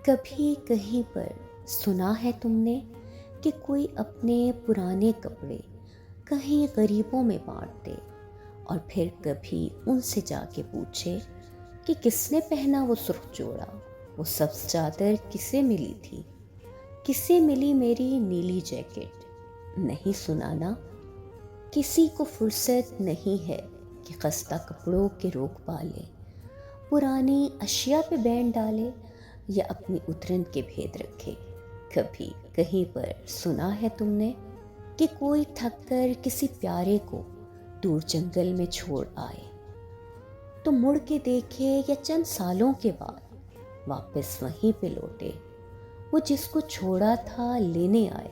کبھی کہیں پر سنا ہے تم نے کہ کوئی اپنے پرانے کپڑے کہیں غریبوں میں بانٹ دے اور پھر کبھی ان سے جا کے پوچھے کہ کس نے پہنا وہ سرخ جوڑا، وہ سبز چادر کسے ملی تھی، کسے ملی میری نیلی جیکٹ؟ نہیں سنا نا؟ کسی کو فرصت نہیں ہے کہ خستہ کپڑوں کے روک پالے، پرانی اشیاء پہ بین ڈالے یا اپنی اترن کے بھید رکھے۔ کبھی کہیں پر سنا ہے تم نے کہ کوئی تھک کر کسی پیارے کو دور جنگل میں چھوڑ آئے تو مڑ کے دیکھے یا چند سالوں کے بعد واپس وہیں پہ لوٹے، وہ جس کو چھوڑا تھا لینے آئے؟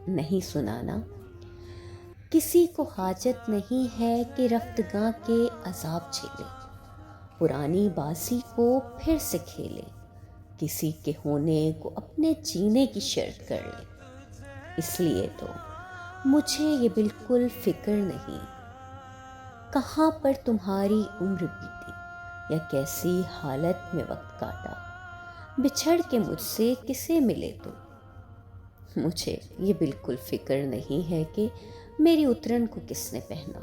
نہیں سنا نا؟ کسی کو حاجت نہیں ہے کہ رفتگاں کے عذاب جھیلے، پرانی بازی کو پھر سے کھیلے، کسی کے ہونے کو اپنے جینے کی شرط کر لے۔ اس لیے تو مجھے یہ بالکل فکر نہیں کہاں پر تمہاری عمر بیتی یا کیسی حالت میں وقت کاٹا، بچھڑ کے مجھ سے کسے ملے تم؟ مجھے یہ بالکل فکر نہیں ہے کہ میری اترن کو کس نے پہنا۔